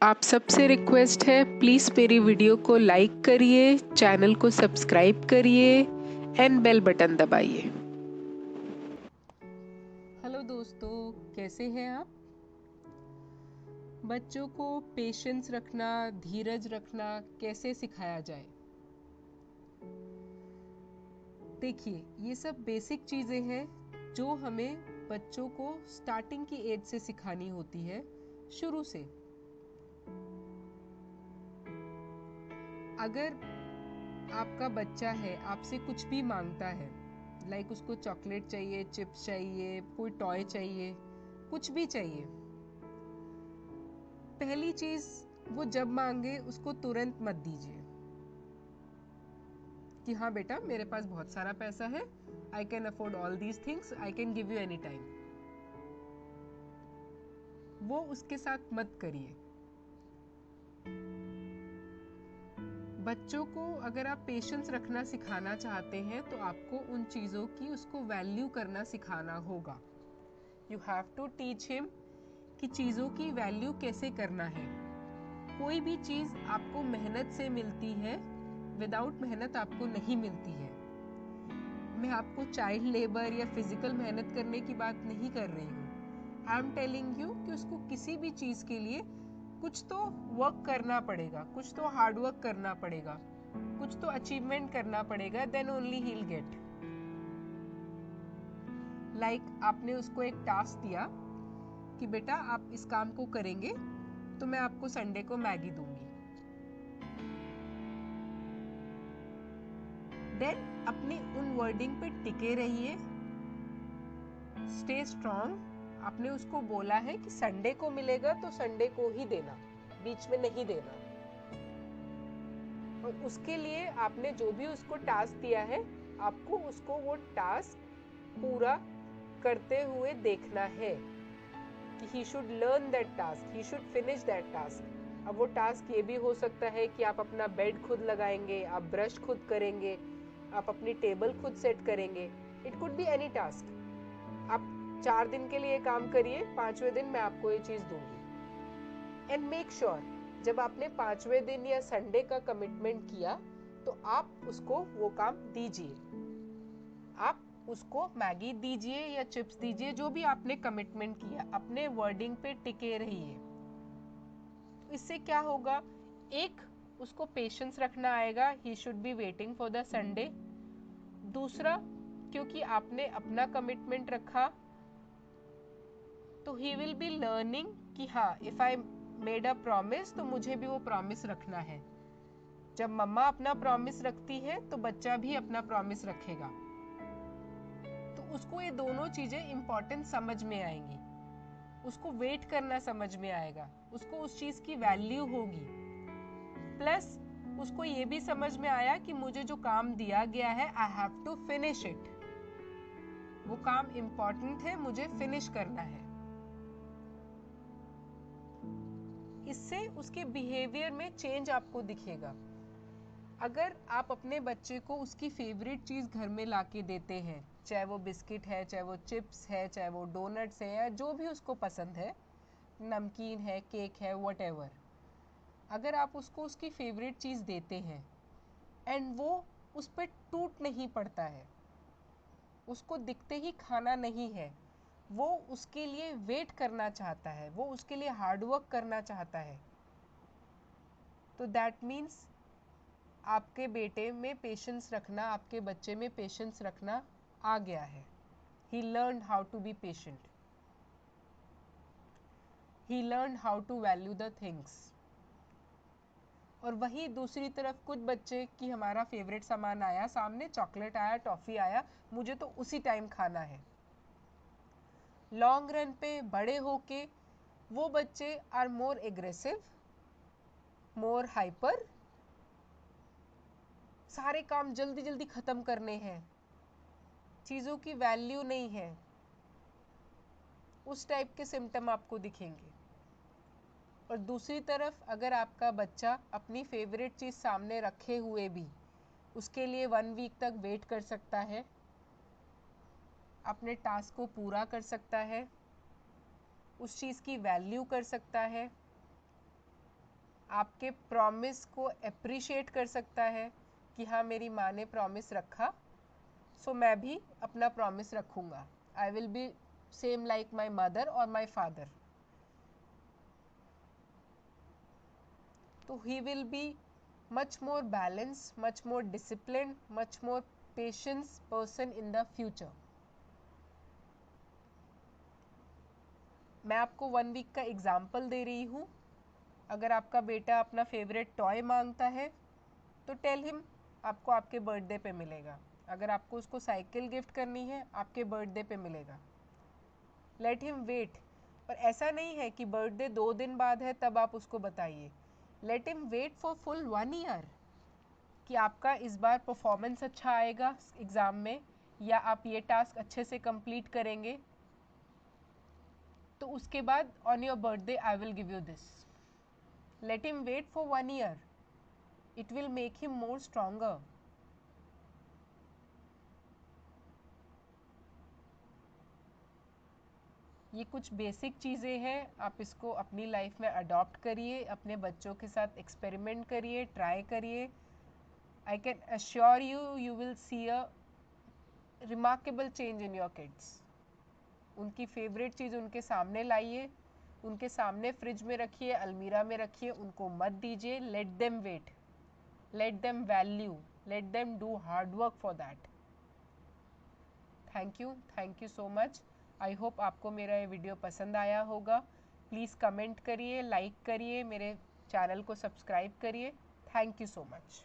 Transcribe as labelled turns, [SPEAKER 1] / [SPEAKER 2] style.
[SPEAKER 1] आप सबसे रिक्वेस्ट है, प्लीज़ मेरी वीडियो को लाइक करिए, चैनल को सब्सक्राइब करिए एंड बेल बटन दबाइए। हेलो दोस्तों, कैसे हैं आप? बच्चों को पेशेंस रखना, धीरज रखना कैसे सिखाया जाए? देखिए, ये सब बेसिक चीज़ें हैं जो हमें बच्चों को स्टार्टिंग की एज से सिखानी होती है, शुरू से। अगर आपका बच्चा है, आपसे कुछ भी मांगता है, लाइक उसको चॉकलेट चाहिए, चिप्स चाहिए, कोई टॉय चाहिए, कुछ भी चाहिए, पहली चीज वो जब मांगे उसको तुरंत मत दीजिए कि हाँ बेटा मेरे पास बहुत सारा पैसा है, I can afford all these things, I can give you any time. वो उसके साथ मत करिए। बच्चों को अगर आप पेशेंस रखना सिखाना चाहते हैं तो आपको उन चीज़ों की उसको वैल्यू करना सिखाना होगा। You have to teach him कि चीज़ों की वैल्यू कैसे करना है। कोई भी चीज़ आपको मेहनत से मिलती है, विदाउट मेहनत आपको नहीं मिलती है। मैं आपको चाइल्ड लेबर या फिजिकल मेहनत करने की बात नहीं कर रही हूँ। आई एम टेलिंग यू कि उसको किसी भी चीज़ के लिए कुछ तो वर्क करना पड़ेगा, कुछ तो हार्ड वर्क करना पड़ेगा, कुछ तो अचीवमेंट करना पड़ेगा, देन ओनली ही विल गेट। लाइक आपने उसको एक टास्क दिया कि बेटा आप इस काम को करेंगे तो मैं आपको संडे को मैगी दूंगी। देन अपनी उन वर्डिंग पे टिके रहिए, स्टे स्ट्रॉन्ग। आपने उसको बोला है कि संडे को मिलेगा तो संडे को ही देना, बीच में नहीं देना। और उसके लिए आपने जो भी उसको टास्क दिया है, आपको उसको वो टास्क पूरा करते हुए देखना है कि he should learn that task, he should finish that task. अब वो टास्क ये भी हो सकता है कि आप अपना बेड खुद लगाएंगे, आप ब्रश खुद करेंगे, आप अपनी टेबल खुद सेट करेंगे। It could be any task. आप 4 दिन के लिए काम करिए, 5वें दिन मैं आपको ये चीज दूंगी। एंड मेक श्योर जब आपने 5वें दिन या संडे का कमिटमेंट किया तो आप उसको वो काम दीजिए। आप उसको मैगी दीजिए या चिप्स दीजिए, जो भी आपने कमिटमेंट किया, अपने वर्डिंग पे टिके रहिए। तो इससे क्या होगा, एक उसको पेशेंस रखना आएगा, he should be waiting for the Sunday. दूसरा, क्योंकि आपने अपना कमिटमेंट रखा तो ही विल बी लर्निंग कि हाँ, if I made a promise तो मुझे भी वो प्रॉमिस रखना है। जब मम्मा अपना प्रॉमिस रखती है तो बच्चा भी अपना प्रॉमिस रखेगा। तो उसको ये दोनों चीजें इंपॉर्टेंट समझ में आएंगी, उसको वेट करना समझ में आएगा, उसको उस चीज की वैल्यू होगी। प्लस उसको ये भी समझ में आया कि मुझे जो काम दिया गया है, I have to finish it. वो काम इंपॉर्टेंट है, मुझे फिनिश करना है। इससे उसके बिहेवियर में चेंज आपको दिखेगा। अगर आप अपने बच्चे को उसकी फेवरेट चीज़ घर में लाके देते हैं, चाहे वो बिस्किट है, चाहे वो चिप्स है, चाहे वो डोनट्स है, या जो भी उसको पसंद है, नमकीन है, केक है, व्हाटएवर, अगर आप उसको उसकी फेवरेट चीज़ देते हैं एंड वो उस पर टूट नहीं पड़ता है, उसको दिखते ही खाना नहीं है, वो उसके लिए वेट करना चाहता है, वो उसके लिए हार्डवर्क करना चाहता है, तो दैट मीन्स आपके बेटे में पेशेंस रखना, आपके बच्चे में पेशेंस रखना आ गया है। He learned how to be patient. He learned how to value the things. और वही दूसरी तरफ कुछ बच्चे की हमारा फेवरेट सामान आया सामने, चॉकलेट आया, टॉफी आया, मुझे तो उसी टाइम खाना है। लॉन्ग रन पे बड़े होके वो बच्चे are more aggressive, more hyper, सारे काम जल्दी जल्दी खत्म करने हैं, चीज़ों की वैल्यू नहीं है, उस टाइप के सिम्टम आपको दिखेंगे। और दूसरी तरफ अगर आपका बच्चा अपनी फेवरेट चीज़ सामने रखे हुए भी उसके लिए 1 वीक तक वेट कर सकता है, अपने टास्क को पूरा कर सकता है, उस चीज़ की वैल्यू कर सकता है, आपके प्रॉमिस को अप्रिशिएट कर सकता है कि हाँ मेरी माँ ने प्रॉमिस रखा, सो मैं भी अपना प्रॉमिस रखूँगा। I will be same like my mother और माई फादर। तो he will be much more balanced, much more disciplined, much more patience person in the future. मैं आपको 1 वीक का एग्जाम्पल दे रही हूँ। अगर आपका बेटा अपना फेवरेट टॉय मांगता है तो टेल हिम आपको आपके बर्थडे पे मिलेगा। अगर आपको उसको साइकिल गिफ्ट करनी है आपके बर्थडे पे मिलेगा। Let him wait. और ऐसा नहीं है कि बर्थडे 2 दिन बाद है तब आप उसको बताइए। Let him wait for full 1 year कि आपका इस बार परफॉर्मेंस अच्छा आएगा एग्ज़ाम में, या आप ये टास्क अच्छे से कंप्लीट करेंगे, तो उसके बाद on your birthday I will give you this. Let him wait for 1 year, it will make him more stronger. ये कुछ बेसिक चीज़ें हैं, आप इसको अपनी लाइफ में अडॉप्ट करिए, अपने बच्चों के साथ एक्सपेरिमेंट करिए, ट्राई करिए। I can assure you, you will see a remarkable change in your kids. उनकी फेवरेट चीज़ उनके सामने लाइए, उनके सामने फ्रिज में रखिए, अलमीरा में रखिए, उनको मत दीजिए। Let them wait, let them value, let them do hard work for that. Thank you so much. I hope आपको मेरा ये वीडियो पसंद आया होगा। प्लीज़ कमेंट करिए, लाइक करिए, मेरे चैनल को सब्सक्राइब करिए। Thank you so much.